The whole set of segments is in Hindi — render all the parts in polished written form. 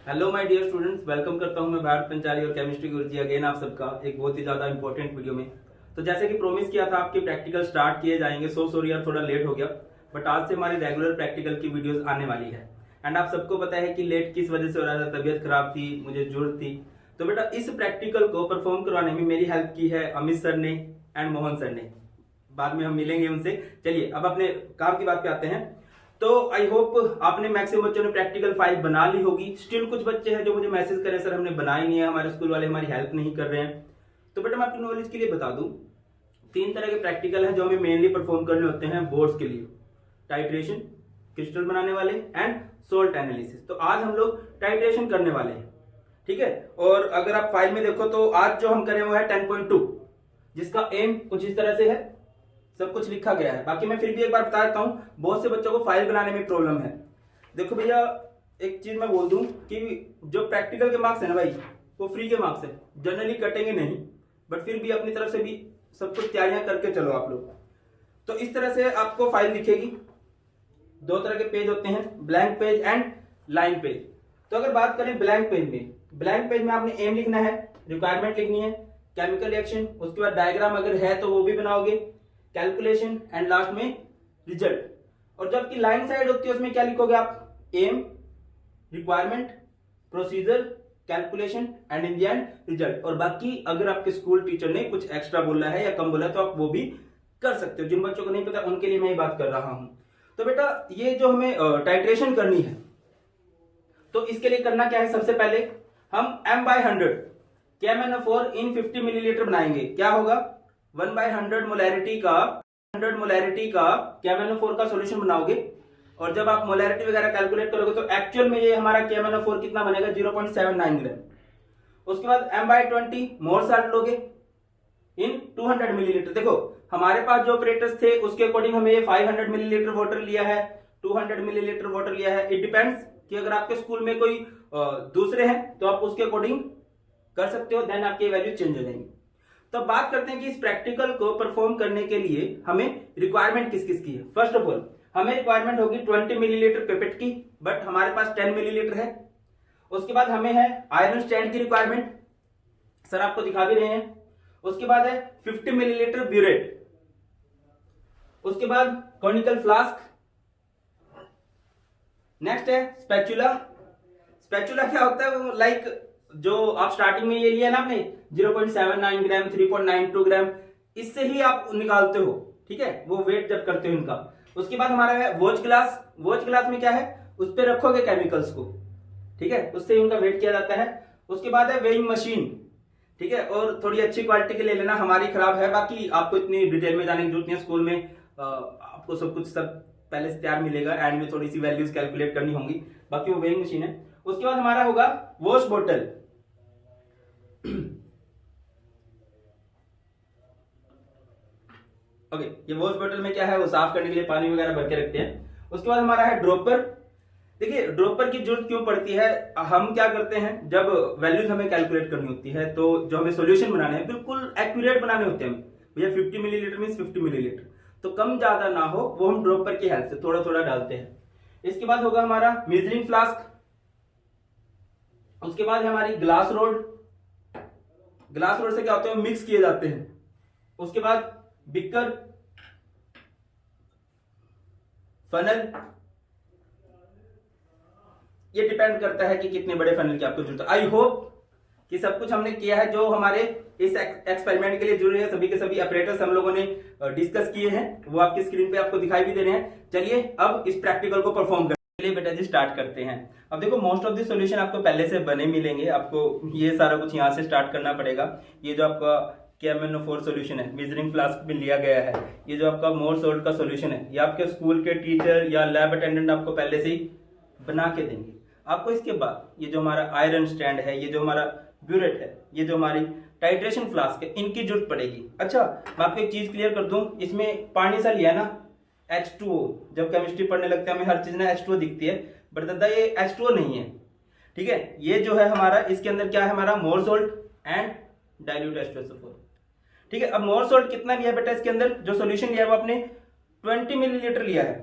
Hello my dear students, welcome करता हूं मैं भारत पंचाली और केमिस्ट्री गुरुजी अगेन आप सबका एक बहुत ही ज्यादा इंपॉर्टेंट वीडियो में। तो जैसे कि प्रॉमिस किया था आपके प्रैक्टिकल स्टार्ट किए जाएंगे। सॉरी यार थोड़ा लेट हो गया, बट आज से हमारी रेगुलर प्रैक्टिकल की वीडियोस आने वाली है। एंड आप सबको पता है कि लेट किस वजह से हो रहा था, तबीयत खराब थी, मुझे जरूरत थी। तो बेटा इस प्रैक्टिकल को परफॉर्म करवाने में मेरी हेल्प की है अमित सर ने एंड मोहन सर ने। बाद में हम मिलेंगे उनसे। चलिए अब अपने काम की बात पे आते हैं। तो आई होप आपने मैक्सिमम बच्चों ने प्रैक्टिकल फाइल बना ली होगी। स्टिल कुछ बच्चे हैं जो मुझे मैसेज करें सर हमने बनाई नहीं है, हमारे स्कूल वाले हमारी हेल्प नहीं कर रहे हैं। तो बेटा मैं आपकी नॉलेज के लिए बता दूं, 3 तरह के प्रैक्टिकल हैं जो हमें मेनली परफॉर्म करने होते हैं बोर्ड्स के लिए। टाइट्रेशन, क्रिस्टल बनाने वाले एंड सोल्ट एनालिसिस। तो आज हम लोग टाइट्रेशन करने वाले हैं, ठीक है। और अगर आप फाइल में देखो तो आज जो हम करें वो है 10.2, जिसका एम कुछ इस तरह से है, सब कुछ लिखा गया है। बाकी मैं फिर भी एक बार बता देता हूँ, बहुत से बच्चों को फाइल बनाने में प्रॉब्लम है। देखो भैया एक चीज मैं बोल दूं कि जो प्रैक्टिकल के मार्क्स है ना भाई, वो फ्री के मार्क्स है, जनरली कटेंगे नहीं, बट फिर भी अपनी तरफ से भी सब कुछ तैयारियां करके चलो आप लोग। तो इस तरह से आपको फाइल दिखेगी। 2 तरह के पेज होते हैं, blank page and line page. तो अगर बात करें ब्लैंक पेज में, ब्लैंक पेज में आपने एम लिखना है, रिक्वायरमेंट लिखनी है, केमिकल रिएक्शन, उसके बाद डायग्राम अगर है तो वो भी बनाओगे, कैलकुलेशन एंड लास्ट में रिजल्ट। और जबकि लाइन साइड होती है उसमें क्या लिखोगे आप? Aim, requirement, procedure, calculation and in the end result. और बाकी अगर आपके स्कूल टीचर ने कुछ एक्स्ट्रा बोला है या कम बोला है तो आप वो भी कर सकते हो। जिन बच्चों को नहीं पता उनके लिए मैं ये बात कर रहा हूं। तो बेटा ये जो हमें टाइट्रेशन करनी है, तो इसके लिए करना क्या है? सबसे पहले हम m/100 KMnO4 इन 50 मिलीलीटर बनाएंगे। क्या होगा? 1/100 मोलैरिटी का 100 मोलैरिटी का KMnO4 का सॉल्यूशन बनाओगे। और जब आप मोलैरिटी वगैरह कैलकुलेट करोगे तो एक्चुअल में ये हमारा KMnO4 कितना बनेगा? 0.79 ग्राम। उसके बाद m/20 मोर साल्ट लोगे इन 200 मिलीलीटर। देखो हमारे पास जो ऑपरेटर्स थे उसके अकॉर्डिंग हमें ये 500 मिलीलीटर वाटर लिया है, 200 मिलीलीटर वाटर लिया है। इट डिपेंड्स कि अगर आपके स्कूल में कोई दूसरे हैं तो आप उसके अकॉर्डिंग कर सकते हो, देन आपकी वैल्यू चेंज हो जाएंगी। तो बात करते हैं कि इस प्रैक्टिकल को परफॉर्म करने के लिए हमें रिक्वायरमेंट किस किस की है। फर्स्ट ऑफ ऑल हमें रिक्वायरमेंट होगी 20 मिलीलीटर पिपेट की, बट हमारे पास 10 मिलीलीटर है। उसके बाद हमें है आयरन स्टैंड की रिक्वायरमेंट, सर आपको दिखा भी रहे हैं। उसके बाद है 50 मिलीलीटर ब्यूरेट। उसके बाद कॉनिकल फ्लास्क। नेक्स्ट है स्पैचुला। स्पैचुला क्या होता है? वो लाइक जो आप स्टार्टिंग में ये लिया ना आपने 0.79 ग्राम, 3.92 ग्राम, इससे ही आप निकालते हो, ठीक है, वो वेट जब करते हो इनका। उसके बाद हमारा है वॉच ग्लास। वॉच ग्लास में क्या है? उस पर रखोगे केमिकल्स को, ठीक है, उससे उनका वेट किया जाता है। उसके बाद है वेइंग मशीन, ठीक है, और थोड़ी अच्छी क्वालिटी की ले लेना, हमारी खराब है। बाकी आपको इतनी डिटेल में जाने की जरूरत नहीं है, स्कूल में आपको सब कुछ सब पहले से तैयार मिलेगा। एंड में थोड़ी सी वैल्यूज कैलकुलेट करनी होंगी, बाकी वो वेइंग मशीन है। उसके बाद हमारा होगा वॉश बोतल। ओके, ये वॉश बोतल में क्या है? वो साफ करने के लिए पानी वगैरह भर के रखते हैं। उसके बाद हमारा है ड्रॉपर। देखिए ड्रॉपर की जरूरत क्यों पड़ती है? हम क्या करते हैं, जब वैल्यूज हमें कैलकुलेट करनी होती है तो जो हमें सॉल्यूशन बनाने हैं बिल्कुल एक्यूरेट बनाने होते हैं। भैया 50 मिलीलीटर मीन 50 मिलीलीटर, तो कम ज्यादा ना हो, वो हम ड्रॉपर की हेल्प से थोड़ा थोड़ा डालते हैं। इसके बाद होगा हमारा मेजरिंग फ्लास्क। उसके बाद है हमारी ग्लास रोड। ग्लास रोड से क्या होते हैं? मिक्स किए जाते हैं। उसके बाद बिकर, फनल। ये डिपेंड करता है कि कितने बड़े फनल की आपको जरूरत है। आई होप कि सब कुछ हमने किया है जो हमारे इस एक्सपेरिमेंट के लिए जरूरी है। सभी के सभी ऑपरेटर्स हम लोगों ने डिस्कस किए हैं, वो आपकी स्क्रीन पे आपको दिखाई भी दे रहे हैं। चलिए अब इस प्रैक्टिकल को परफॉर्म करने के लिए बेटा जी स्टार्ट करते हैं। अब देखो मोस्ट ऑफ द सॉल्यूशन आपको पहले से बने मिलेंगे, आपको ये सारा कुछ यहाँ से स्टार्ट करना पड़ेगा। ये जो आपका KMnO4 सॉल्यूशन है, मेजरिंग फ्लास्क में लिया गया है। ये जो आपका मोर सोल्ट का सॉल्यूशन है, ये आपके स्कूल के टीचर या लैब अटेंडेंट आपको पहले से ही बना के देंगे। आपको इसके बाद ये जो हमारा आयरन स्टैंड है, ये जो हमारा ब्यूरेट है, ये जो हमारी टाइट्रेशन फ्लास्क है, इनकी जरूरत पड़ेगी। अच्छा मैं आपको एक चीज क्लियर कर दूं, इसमें पानी सा लिया ना H2O। जब केमिस्ट्री पढ़ने लगते हैं हमें हर चीज ना H2O दिखती है, बट दादा ये H2O नहीं है, ठीक है। ये जो है हमारा, इसके अंदर क्या है? हमारा मोर सोल्ट एंड डाइल्यूट H2SO4, ठीक है। अब मोर सोल्ट कितना लिया बेटा? इसके अंदर जो सॉल्यूशन लिया है वो आपने 20 मिलीलीटर लिया है,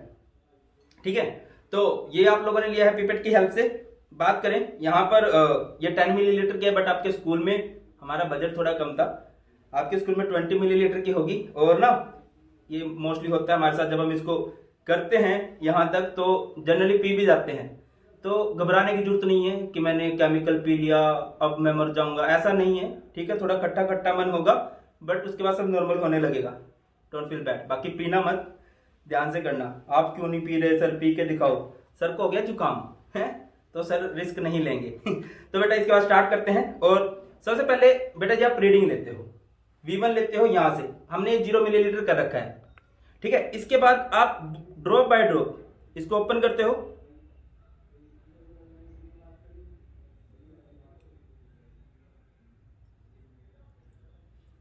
ठीक है। तो ये आप लोगों ने लिया है पिपेट की हेल्प से। बात करें यहाँ पर ये 10 मिलीलीटर की है, बट आपके स्कूल में हमारा बजट थोड़ा कम था, आपके स्कूल में 20 मिलीलीटर की होगी। और ना ये मोस्टली होता है हमारे साथ, जब हम इसको करते हैं यहाँ तक तो जनरली पी भी जाते हैं, तो घबराने की जरूरत नहीं है कि मैंने केमिकल पी लिया अब मैं मर जाऊंगा, ऐसा नहीं है। ठीक है, थोड़ा खट्टा खट्टा मन होगा, बट उसके बाद सब नॉर्मल होने लगेगा, डोंट फील बैड। बाकी पीना मत, ध्यान से करना। आप क्यों नहीं पी रहे सर, पी के दिखाओ। सर को हो गया जुकाम है तो सर रिस्क नहीं लेंगे। तो बेटा इसके बाद स्टार्ट करते हैं। और सबसे पहले बेटा जी आप रीडिंग लेते हो, V1 लेते हो, यहां से हमने 0 मिलीलीटर कर रखा है। ठीक है, इसके बाद आप ड्रॉप बाय ड्रॉप इसको ओपन करते हो,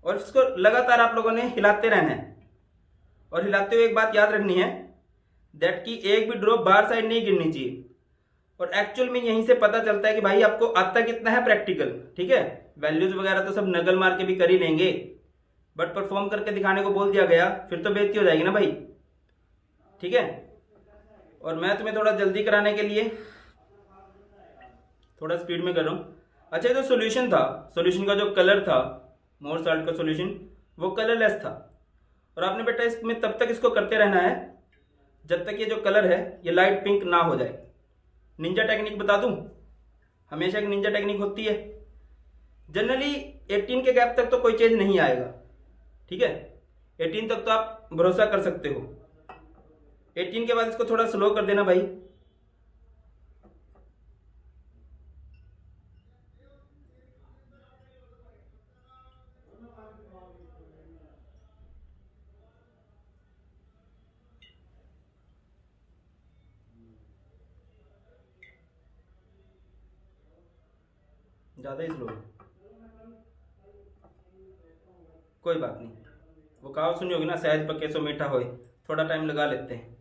और इसको लगातार आप लोगों ने हिलाते रहना है। और हिलाते हुए एक बात याद रखनी है, दैट कि एक भी ड्रॉप बाहर साइड नहीं गिरनी चाहिए। और एक्चुअल में यहीं से पता चलता है कि भाई आपको आता कितना है प्रैक्टिकल। ठीक है, वैल्यूज वगैरह तो सब नकल मार के भी कर ही लेंगे, बट परफॉर्म करके दिखाने को बोल दिया गया फिर तो बेइज्जती हो जाएगी ना भाई। ठीक है, और मैं तुम्हें थोड़ा जल्दी कराने के लिए थोड़ा स्पीड में कर रहा हूँ। अच्छा, जो सोल्यूशन था, सोल्यूशन का जो कलर था, मोर साल्ट का सोल्यूशन, वो कलरलेस था। और आपने बेटा इसमें तब तक इसको करते रहना है जब तक ये जो कलर है ये लाइट पिंक ना हो जाए। निंजा टेक्निक बता दूं, हमेशा एक निंजा टेक्निक होती है। जनरली 18 के गैप तक तो कोई चेंज नहीं आएगा। ठीक है, 18 तक तो आप भरोसा कर सकते हो। 18 के बाद इसको थोड़ा स्लो कर देना भाई। ज्यादा ही स्लो, कोई बात नहीं। वो कहावत सुनी होगी ना, सहज पके सो मीठा होए, थोड़ा टाइम लगा लेते हैं।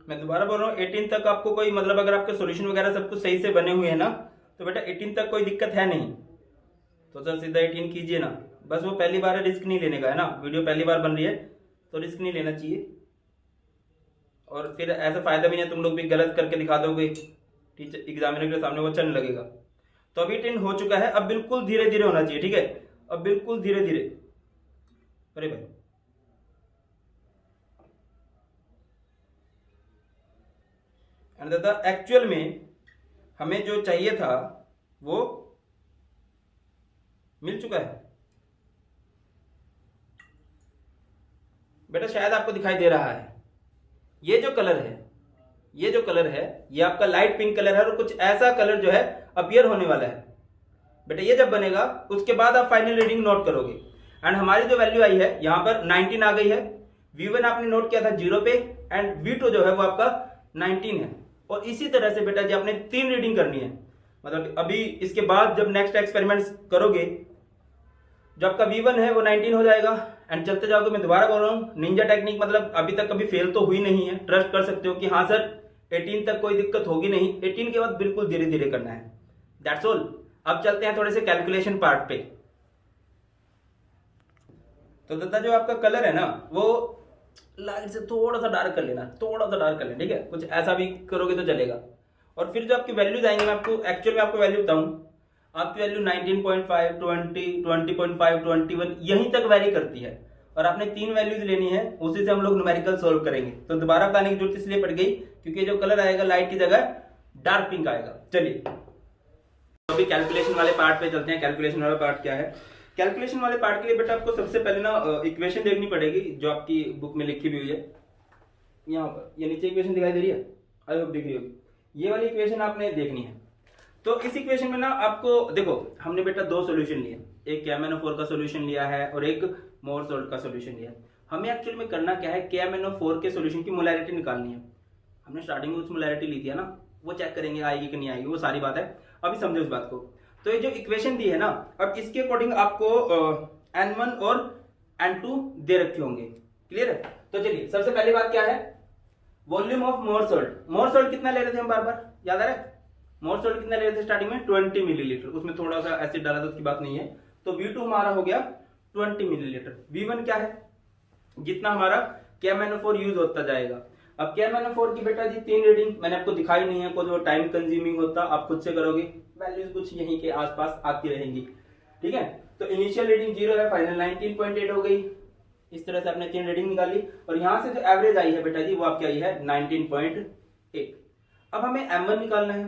मैं दोबारा बोल रहा हूँ, 18 तक आपको कोई मतलब अगर आपके सॉल्यूशन वगैरह सब कुछ सही से बने हुए हैं ना, तो बेटा 18 तक कोई दिक्कत है नहीं, तो सर सीधा 18 कीजिए ना। बस वो पहली बार है, रिस्क नहीं लेने का है ना, वीडियो पहली बार बन रही है तो रिस्क नहीं लेना चाहिए। और फिर ऐसा फायदा भी नहीं है, तुम लोग भी गलत करके दिखा दोगे टीचर एग्जामिनर के सामने, वो अच्छा नहीं लगेगा। तो अभी 18 हो चुका है, अब बिल्कुल धीरे धीरे होना चाहिए। ठीक है, अब बिल्कुल धीरे धीरे। अरे भाई एंड दादा एक्चुअल में हमें जो चाहिए था वो मिल चुका है। बेटा शायद आपको दिखाई दे रहा है, ये जो कलर है, ये जो कलर है ये आपका लाइट पिंक कलर है, और कुछ ऐसा कलर जो है अपीयर होने वाला है। बेटा ये जब बनेगा उसके बाद आप फाइनल रीडिंग नोट करोगे। एंड हमारी जो वैल्यू आई है यहाँ पर 19 आ गई है। V1 आपने नोट किया था 0 पे, एंड V2 जो है वो आपका 19 है। और इसी तरह से बेटा जी आपने 3 रीडिंग करनी है। मतलब अभी इसके बाद जब नेक्स्ट एक्सपेरिमेंट्स करोगे, जो आपका V1 है वो 19 हो जाएगा, एंड चलते जाओगे। मैं दोबारा बोल रहा हूँ, निंजा टेक्निक मतलब अभी तक कभी फेल तो हुई नहीं है, ट्रस्ट कर सकते हो कि हाँ सर 18 तक कोई दिक्कत होगी नहीं। 18 के बाद बिल्कुल धीरे धीरे करना है, दैट्स ऑल। अब चलते हैं थोड़े से कैलकुलेशन पार्ट पे। तो दादा जो आपका कलर है ना वो लाइट से थोड़ा सा डार्क कर लेना, थोड़ा सा डार्क कर लेना। ठीक है, कुछ ऐसा भी करोगे तो चलेगा। और फिर जो आपकी वैल्यूज आएंगे, मैं आपको एक्चुअल में आपको वैल्यू बताऊं, आपकी वैल्यू 19.5, 20, 20.5, 21 यहीं तक वैरी करती है। और आपने 3 वैल्यूज लेनी है, उसी से हम लोग न्यूमेरिकल सोल्व करेंगे। तो दोबारा बनाने की जरूरत इसलिए पड़ गई क्योंकि जो कलर आएगा लाइट की जगह डार्क पिंक आएगा। चलिए तो अभी कैलकुलेशन वाले पार्ट पे चलते हैं। कैलकुलेशन वाला पार्ट क्या है? कैलकुलेशन वाले पार्ट के लिए बेटा आपको सबसे पहले ना इक्वेशन देखनी पड़ेगी जो आपकी बुक में लिखी हुई है। यहाँ पर ये नीचे इक्वेशन दिखाई दे रही है, आई होप दिख रही होगी। ये वाली इक्वेशन आपने देखनी है। तो इस इक्वेशन में ना आपको देखो, हमने बेटा 2 सॉल्यूशन लिए, एक KMnO4 का सॉल्यूशन लिया है और एक मोर सॉल्ट का सॉल्यूशन लिया है। हमें एक्चुअली में करना क्या है, KMnO4 के सॉल्यूशन की मोलैरिटी निकालनी है। हमने स्टार्टिंग में उस मोलैरिटी ली थी ना, वो चेक करेंगे आएगी कि नहीं आएगी, वो सारी बात है, अभी समझो इस बात को। तो ये जो इक्वेशन दी है ना, अब इसके अकॉर्डिंग आपको N1 और N2 दे रखे होंगे। क्लियर है? तो चलिए सबसे पहली बात क्या है, volume of more salt. More salt कितना ले रहे थे हम बार बार, याद आ रहा है? मोर सॉल्ट कितना ले रहे थे स्टार्टिंग में? 20 मिलीलीटर। उसमें थोड़ा सा एसिड डाला था, उसकी बात नहीं है। तो V2 हमारा हो गया 20 मिलीलीटर। V1 क्या है? जितना हमारा KMnO4 यूज होता जाएगा। अब KMnO4 की बेटा जी 3 रीडिंग मैंने आपको दिखाई नहीं है, कोई टाइम कंज्यूमिंग होता, आप खुद से करोगे, वैल्यूज कुछ यहीं के आसपास आती रहेंगी। ठीक है? तो इनिशियल रीडिंग 0 है, फाइनल 19.8 हो गई। इस तरह से आपने 3 रीडिंग निकाली और यहां से जो एवरेज आई है बेटा जी वो आपकी आई है 19.8। अब हमें M1 निकालना है।